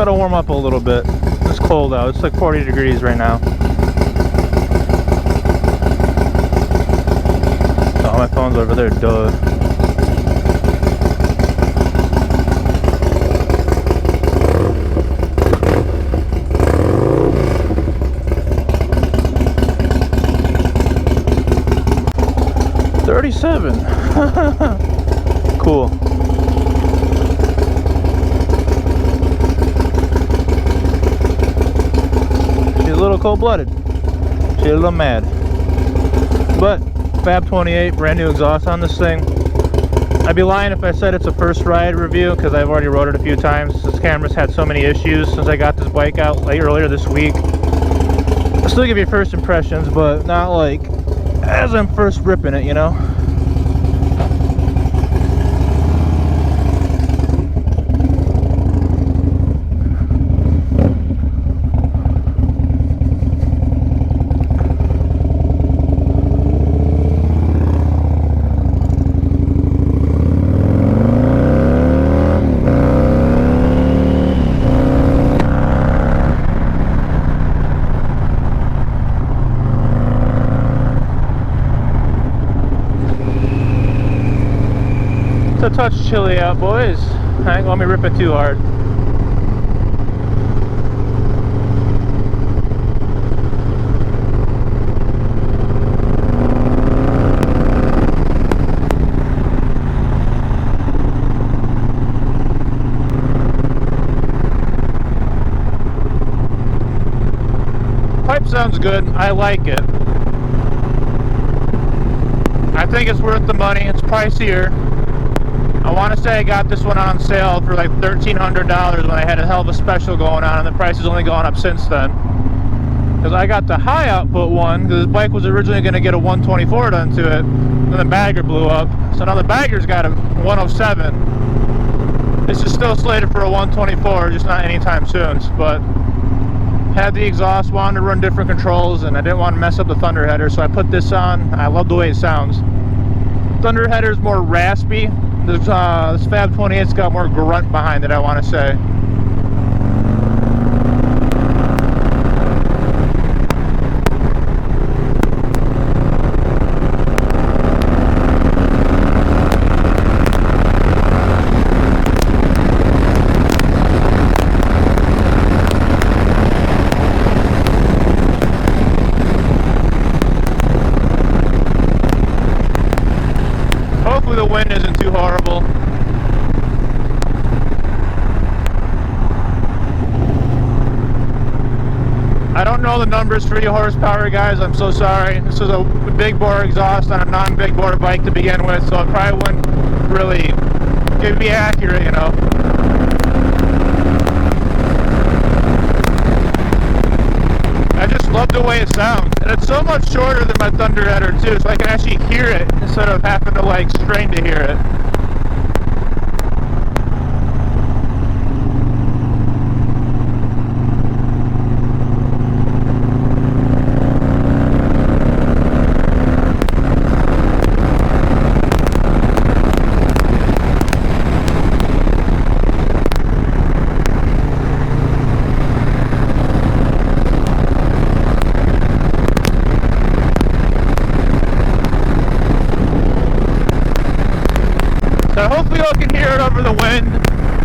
Let it warm up a little bit. It's cold out. It's like 40 degrees right now. Oh, my phone's over there, duh. Cool. She's a little cold-blooded. She's a little mad. But Fab28, brand new exhaust on this thing. I'd be lying if I said it's a first ride review because I've already rode it a few times. This camera's had so many issues since I got this bike out earlier this week. I'll still give you first impressions, but not like as I'm first ripping it, you know? It's a touch chilly out, boys. I ain't gonna rip it too hard. Pipe sounds good. I like it. I think it's worth the money. It's pricier. I want to say I got this one on sale for like $1,300 when I had a hell of a special going on, and the price has only gone up since then. Because I got the high output one, because this bike was originally going to get a 124 done to it, and the bagger blew up. So now the bagger's got a 107. This is still slated for a 124, just not anytime soon. But had the exhaust, wanted to run different controls, and I didn't want to mess up the thunder header, so I put this on. I love the way it sounds. Thunder header is more raspy. This Fab28's got more grunt behind it, I want to say. Hopefully the wind isn't too horrible. I don't know the numbers for you horsepower guys, I'm so sorry. This is a big bore exhaust on a non-big bore bike to begin with, so it probably wouldn't really be accurate, you know. I just love the way it sounds, and it's so much shorter than my thunder header too, so I can actually hear it instead of having to like strain to hear it. So hopefully y'all can hear it over the wind.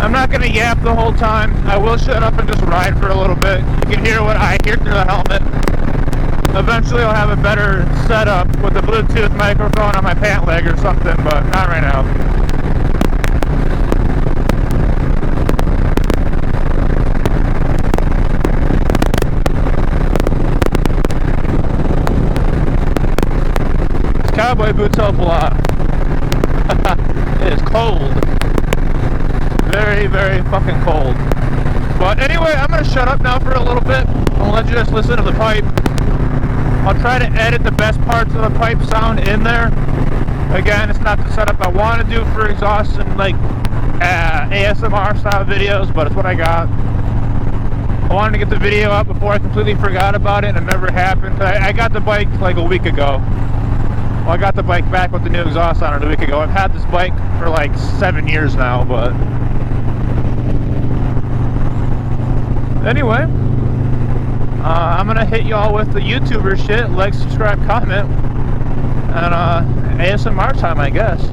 I'm not going to yap the whole time. I will shut up and just ride for a little bit. You can hear what I hear through the helmet. Eventually I'll have a better setup with a Bluetooth microphone on my pant leg or something, but not right now. These cowboy boots help a lot. It is cold. Very, very fucking cold. But anyway, I'm going to shut up now for a little bit. I'll let you just listen to the pipe. I'll try to edit the best parts of the pipe sound in there. Again, it's not the setup I want to do for exhaust and like ASMR style videos, but it's what I got. I wanted to get the video up before I completely forgot about it, and it never happened. I got the bike like a week ago. Well, I got the bike back with the new exhaust on it a week ago. I've had this bike for like 7 years now, but Anyway, I'm gonna hit y'all with the YouTuber shit. Like, subscribe, comment, and ASMR time, I guess.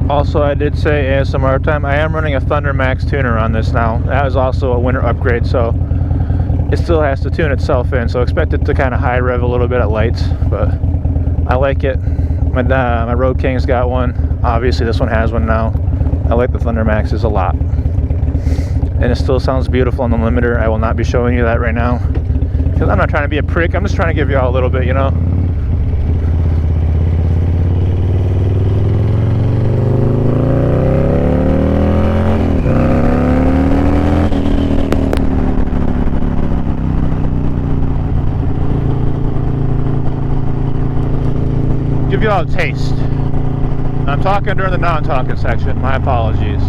Also, I did say ASMR time. I am running a Thunder Max tuner on this now. That was also a winter upgrade, so it still has to tune itself in. So expect it to kind of high rev a little bit at lights, but I like it. My Road King's got one. Obviously, this one has one now. I like the Thunder Maxes a lot, and it still sounds beautiful on the limiter. I will not be showing you that right now because I'm not trying to be a prick. I'm just trying to give you all a little bit, you know. Give you all a taste. I'm talking during the non-talking section. My apologies.